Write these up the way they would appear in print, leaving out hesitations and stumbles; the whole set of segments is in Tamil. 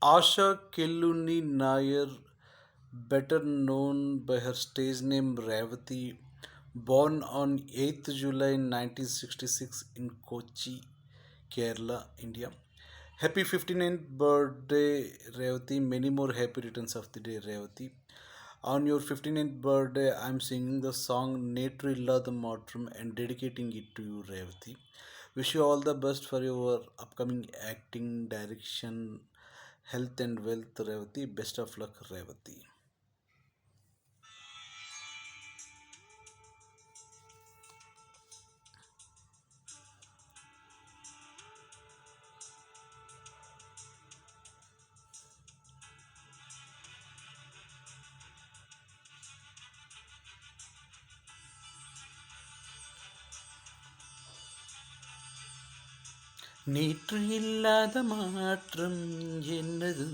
Asha Kelluni Nair, better known by her stage name Revati, born on 8th July 1966 in Kochi, Kerala, India. Happy 59th birthday, Revati. Many more happy returns of the day, Revati. On your 59th birthday, I'm singing the song Netru Illada Matram and dedicating it to you, Revati. Wish you all the best for your upcoming acting, direction, health and wealth, Revati. Best of luck, Revati. நேற்று இல்லாத மாற்றம் என்னது,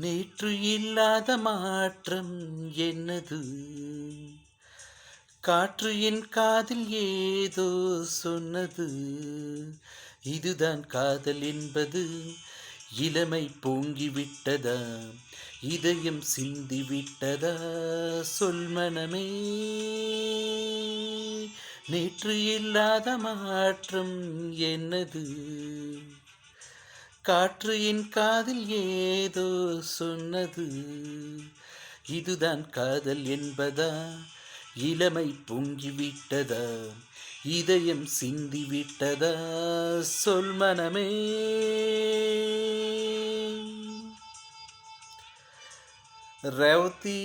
நேற்று இல்லாத மாற்றம் என்னது, காற்று என் காதில் ஏதோ சொன்னது, இதுதான் காதல் என்பது, இளமை பொங்கிவிட்டதா, இதயம் சிந்திவிட்டதா, சொல் மனமே. நேற்று இல்லாத மாற்றம் என்னது, காற்று என் காதில் ஏதோ சொன்னது, இதுதான் காதல் என்பதா, இளமை பொங்கிவிட்டதா, இதயம் சிந்திவிட்டதா, சொல் மனமே. Revati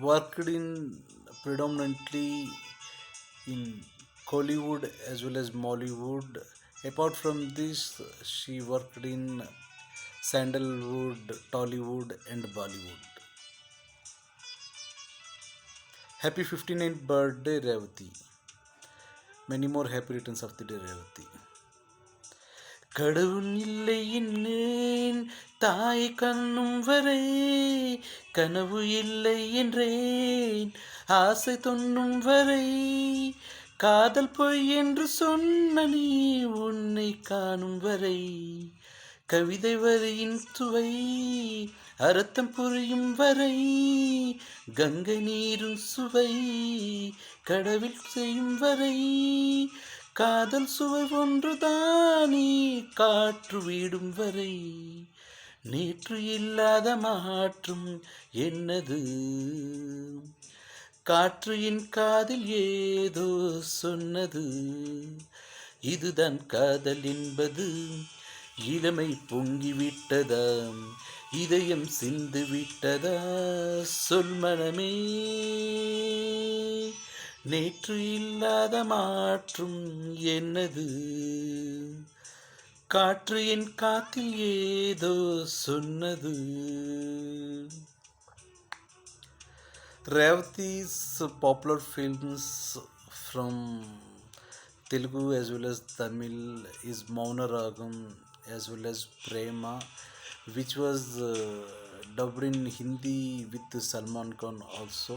worked in predominantly in Kollywood as well as Mollywood. Apart from this, she worked in Sandalwood, Tollywood, and Bollywood. Happy 59th birthday, Revati. Many more happy returns of the day, Revati. கடவுள் இல்லை என்னேன் தாய் கண்ணும் வரை, கனவு இல்லை என்றேன் ஆசை தொன்னும் வரை, காதல் பொய் என்று சொன்ன நீ உன்னை காணும் வரை, கவிதை வரியின் சுவை அர்த்தம் புரியும் வரை, கங்கை நீரும் சுவை கடவில் செய்யும் வரை, காதல் சுவை ஒன்றுதானே காற்று வீடும் வரை, நேற்று இல்லாத மாற்றம் என்னது, காற்று என் காதில் ஏதோ சொன்னது, இதுதான் காதல் என்பது, இளமை பொங்கிவிட்டதா, இதயம் சிந்து விட்டதா, சொல் மனமே. நேற்று இல்லாத மாற்றும் என்னது, காற்று என் காத்தில் ஏதோ சொன்னது. Revati's popular films from Telugu as well as Tamil is Mauna Ragam as well as Prema, which was dubbed in Hindi with Salman Khan also.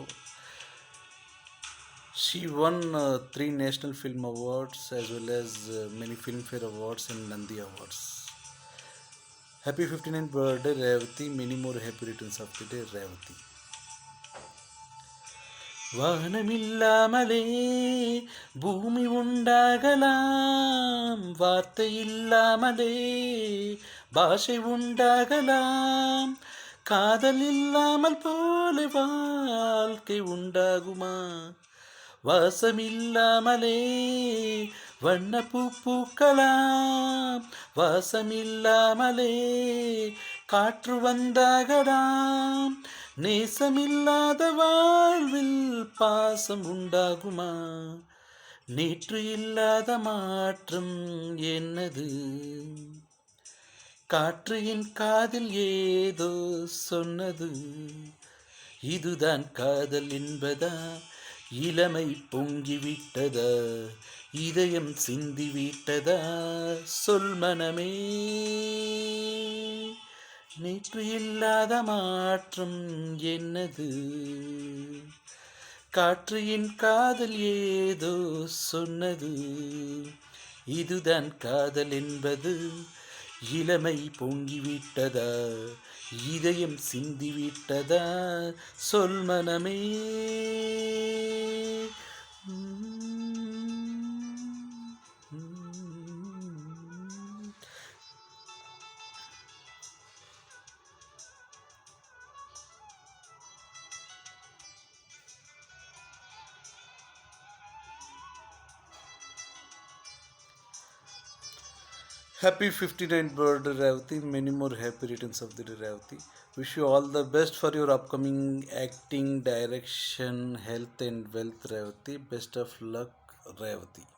She won 3 National Film Awards as well as many Filmfare Awards and Nandi Awards. Happy 59th birthday, Revati. Many more happy returns of the day, Revati. வானமில்லாமலே பூமி உண்டாகலாம், வார்த்தை இல்லாமலே பாஷை உண்டாகலாம், காதல் இல்லாமல் போல வாழ்க்கை உண்டாகுமா, வாசமில்லாமலே வண்ண பூ பூக்கலாம், வாசமில்லாமலே காற்று வந்தாகலாம், நேசமில்லாத வாழ்வில் பாசம் உண்டாகுமா, நேற்று இல்லாத மாற்றம் என்னது, காற்று என் காதில் ஏதோ சொன்னது, இதுதான் காதல் என்பதா, இளமை பொங்கிவிட்டதா, இதயம் சிந்திவிட்டதா, சொல் மனமே. நேற்று இல்லாத மாற்றம் என்னது, காற்று என் காதல் ஏதோ சொன்னது, இதுதான் காதல் என்பது, இளமை பொங்கிவிட்டதா, இதயம் சிந்திவிட்டதா, சொல் மனமே. Happy 59th birthday, Revati. Many more happy returns of the day, Revati. Wish you all the best for your upcoming acting, direction, health, and wealth, Revati. Best of luck, Revati.